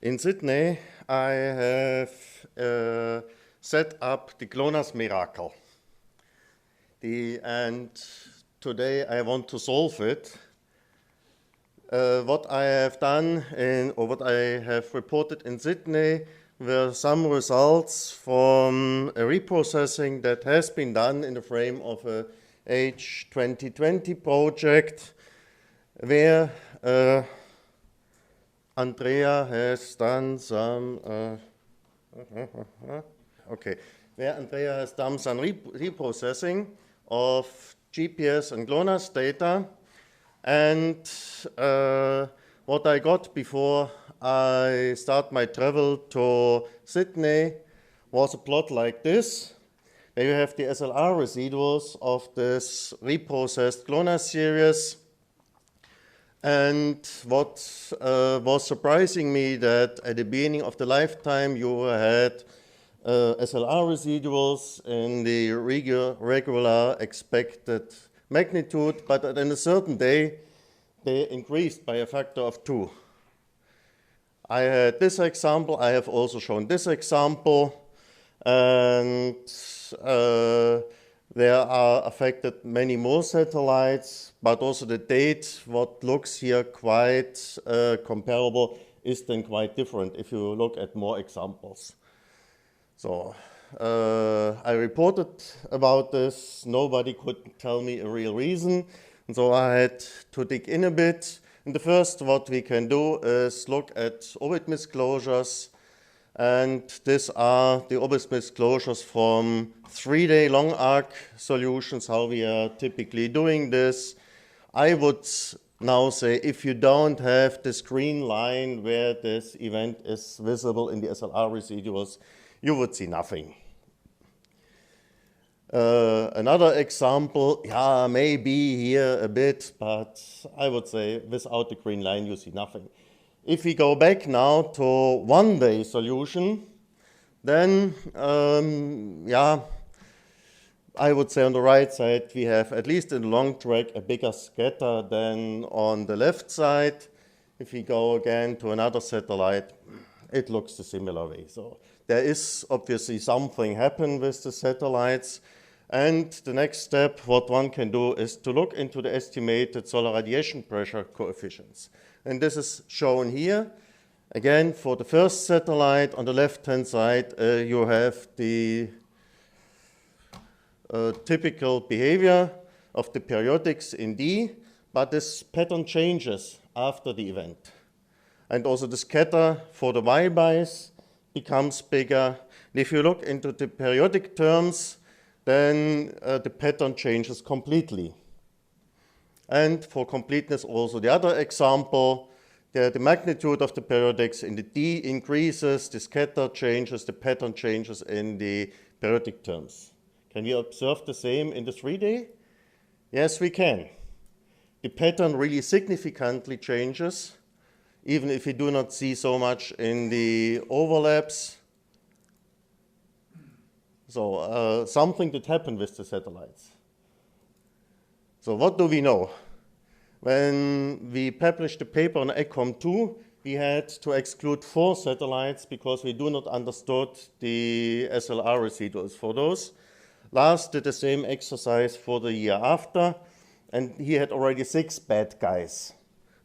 In Sydney, I have set up the GLONASS miracle. And today I want to solve it. What I have done or what I have reported in Sydney were some results from a reprocessing that has been done in the frame of a W2020 project where Andrea has done some reprocessing of GPS and GLONASS data, and what I got before I start my travel to Sydney was a plot like this, where you have the SLR residuals of this reprocessed GLONASS series. And what was surprising me that at the beginning of the lifetime you had SLR residuals in the regular expected magnitude, but at a certain day they increased by a factor of 2. I had this example, I have also shown this example, and there are affected many more satellites, but also the date, what looks here quite comparable, is then quite different if you look at more examples. So I reported about this, nobody could tell me a real reason, and so I had to dig in a bit. And the first what we can do is look at orbit misclosures, and these are the orbit misclosures from 3-day long arc solutions, how we are typically doing this. I would now say if you don't have this green line where this event is visible in the SLR residuals, you would see nothing. Another example, yeah, maybe here a bit, but I would say without the green line you see nothing. If we go back now to 1-day solution, then, I would say on the right side we have, at least in the long track, a bigger scatter than on the left side. If we go again to another satellite, it looks a similar way. So there is obviously something happen with the satellites. And the next step, what one can do, is to look into the estimated solar radiation pressure coefficients. And this is shown here. Again, for the first satellite, on the left-hand side, you have the typical behavior of the periodics in D, but this pattern changes after the event. And also the scatter for the Y-bias becomes bigger. And if you look into the periodic terms, then the pattern changes completely. And for completeness also, the other example, the magnitude of the periodics in the D increases, the scatter changes, the pattern changes in the periodic terms. Can we observe the same in the 3-day? Yes, we can. The pattern really significantly changes, even if we do not see so much in the overlaps. So something did happen with the satellites. So what do we know? When we published the paper on ECOM2, we had to exclude 4 satellites because we do not understood the SLR residuals for those. Lars did the same exercise for the year after, and he had already 6 bad guys,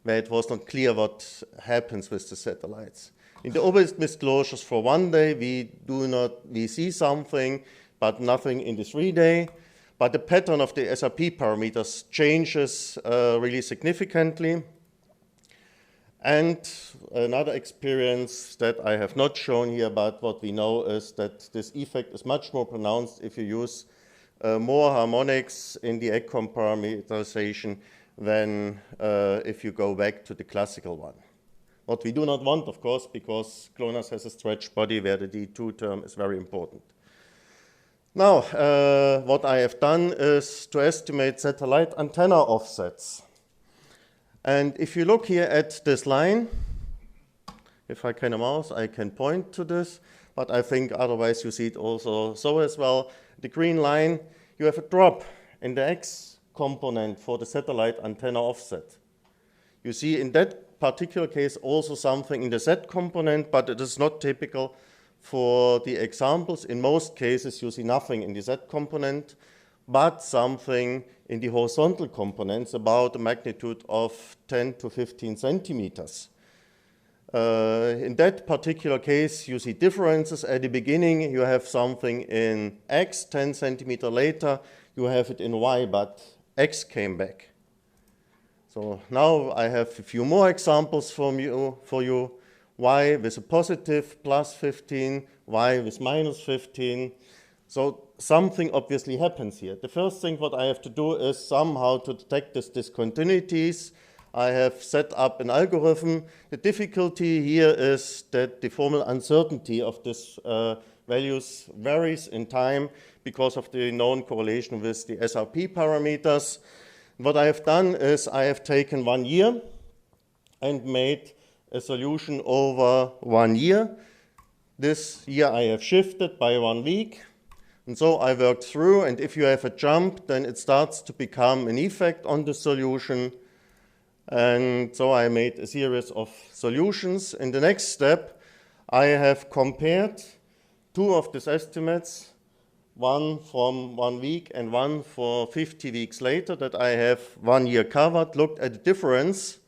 where it was not clear what happens with the satellites. In the orbit misclosures for 1 day, we see something, but nothing in the 3-day. But the pattern of the SRP parameters changes really significantly. And another experience that I have not shown here, but what we know is that this effect is much more pronounced if you use more harmonics in the ECOM parameterization than if you go back to the classical one. What we do not want, of course, because GLONASS has a stretched body where the D2 term is very important. Now, what I have done is to estimate satellite antenna offsets. And if you look here at this line, if I can mouse, I can point to this, but I think otherwise you see it also so as well. The green line, you have a drop in the X component for the satellite antenna offset. You see in that particular case also something in the Z component, but it is not typical for the examples. In most cases, you see nothing in the Z component, but something in the horizontal components about a magnitude of 10 to 15 centimeters. In that particular case, you see differences. At the beginning, you have something in X, 10 centimeter later, you have it in Y, but X came back. So now I have a few more examples for you. Y with a positive plus 15, Y with minus 15. So something obviously happens here. The first thing what I have to do is somehow to detect these discontinuities. I have set up an algorithm. The difficulty here is that the formal uncertainty of these values varies in time because of the known correlation with the SRP parameters. What I have done is I have taken 1 year and made a solution over 1 year. This year I have shifted by 1 week. And so I worked through, and if you have a jump, then it starts to become an effect on the solution. And so I made a series of solutions. In the next step, I have compared 2 of these estimates, one from 1 week and one for 50 weeks later, that I have 1 year covered, looked at the difference.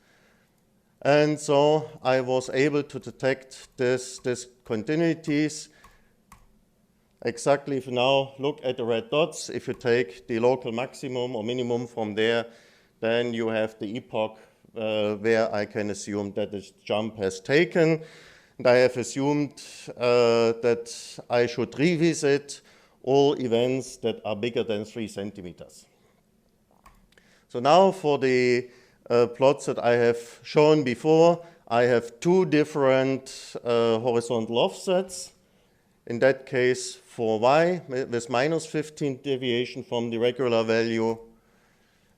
And so I was able to detect this discontinuities. Exactly, if you now look at the red dots, if you take the local maximum or minimum from there, then you have the epoch where I can assume that this jump has taken. And I have assumed that I should revisit all events that are bigger than 3 centimeters. So now for the plots that I have shown before, I have 2 different horizontal offsets. In that case, for Y with minus 15 deviation from the regular value.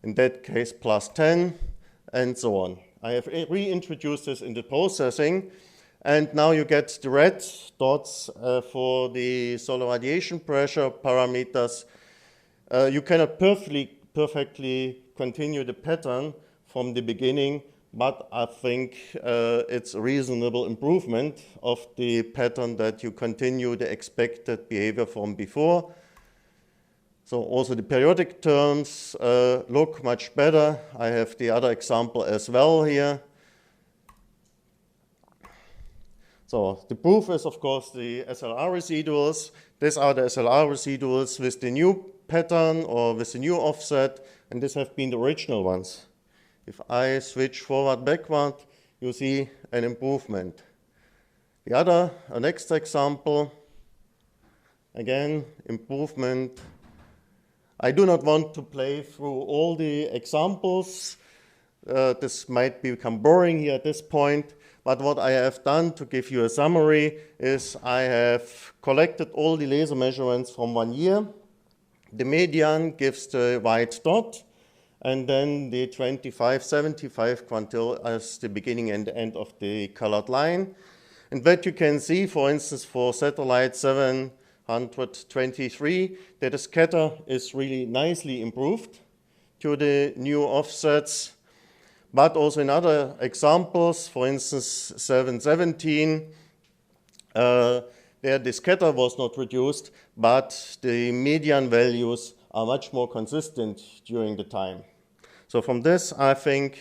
In that case, plus 10, and so on. I have reintroduced this in the processing, and now you get the red dots for the solar radiation pressure parameters. You cannot perfectly continue the pattern from the beginning, but I think it's a reasonable improvement of the pattern that you continue the expected behavior from before. So also the periodic terms look much better. I have the other example as well here. So the proof is, of course, the SLR residuals. These are the SLR residuals with the new pattern or with the new offset, and these have been the original ones. If I switch forward, backward, you see an improvement. The next example, again, improvement. I do not want to play through all the examples. This might become boring here at this point, but what I have done to give you a summary is I have collected all the laser measurements from 1 year. The median gives the white dot, and then the 25, 75 quantile as the beginning and the end of the colored line. And what you can see, for instance, for satellite 723, that the scatter is really nicely improved to the new offsets. But also in other examples, for instance, 717, there the scatter was not reduced, but the median values are much more consistent during the time. So from this, I think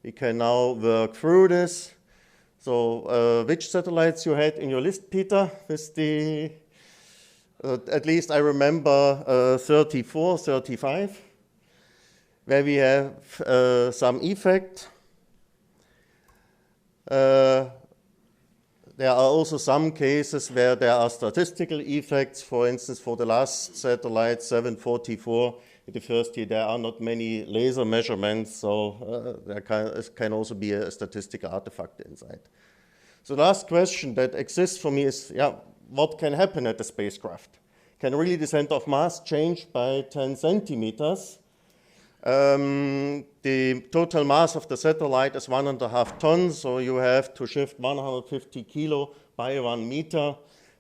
we can now work through this. So which satellites you had in your list, Peter, with the, at least I remember 34, 35, where we have some effect. There are also some cases where there are statistical effects. For instance, for the last satellite, 744, in the first year, there are not many laser measurements, so there can also be a statistical artifact inside. So the last question that exists for me is, what can happen at the spacecraft? Can really the center of mass change by 10 centimeters? The total mass of the satellite is 1.5 tons, so you have to shift 150 kilo by 1 meter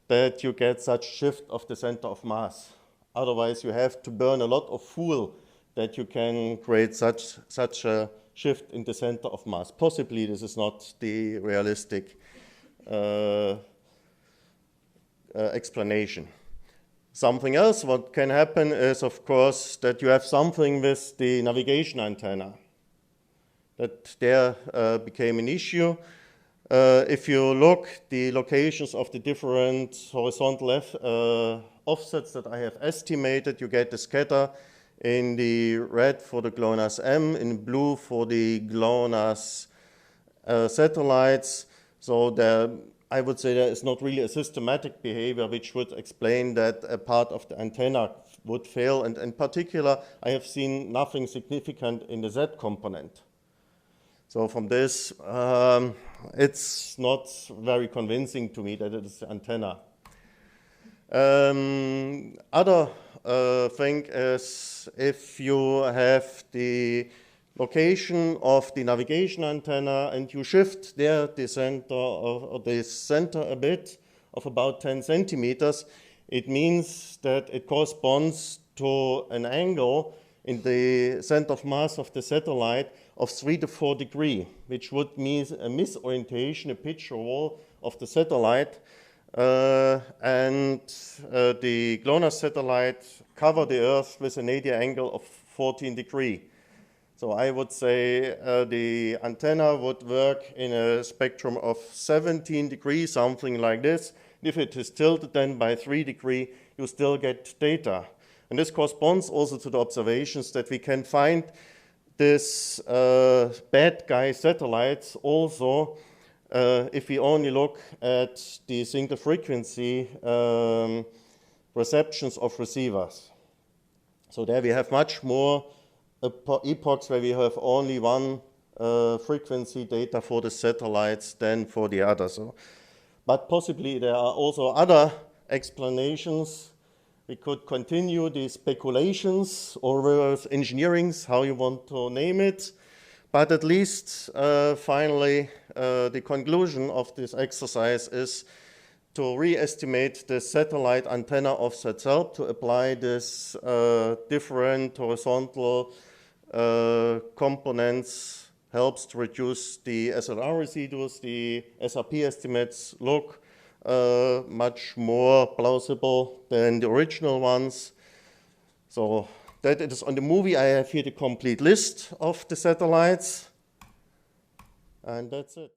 that you get such shift of the center of mass. Otherwise, you have to burn a lot of fuel that you can create such a shift in the center of mass. Possibly this is not the realistic explanation. Something else what can happen is, of course, that you have something with the navigation antenna. That there became an issue. If you look the locations of the different horizontal offsets that I have estimated, you get the scatter in the red for the GLONASS M, in blue for the GLONASS satellites. So I would say there is not really a systematic behavior which would explain that a part of the antenna would fail. And in particular, I have seen nothing significant in the Z component. So from this, it's not very convincing to me that it is the antenna. Other thing is if you have the location of the navigation antenna and you shift there the center a bit of about 10 centimeters, it means that it corresponds to an angle in the center of mass of the satellite of 3 to 4 degrees, which would mean a misorientation, a pitch or roll of the satellite. And the GLONASS satellite cover the Earth with a nadir angle of 14 degrees. So I would say the antenna would work in a spectrum of 17 degrees, something like this. If it is tilted then by 3 degrees, you still get data. And this corresponds also to the observations that we can find this bad guy satellites also if we only look at the single frequency receptions of receivers. So there we have much more epochs where we have only one frequency data for the satellites than for the others. So, but possibly there are also other explanations. We could continue the speculations or reverse engineerings, how you want to name it. But at least finally the conclusion of this exercise is to re-estimate the satellite antenna offset help to apply this different horizontal components helps to reduce the SLR residuals. The SRP estimates look much more plausible than the original ones. So that it is on the movie. I have here the complete list of the satellites. And that's it.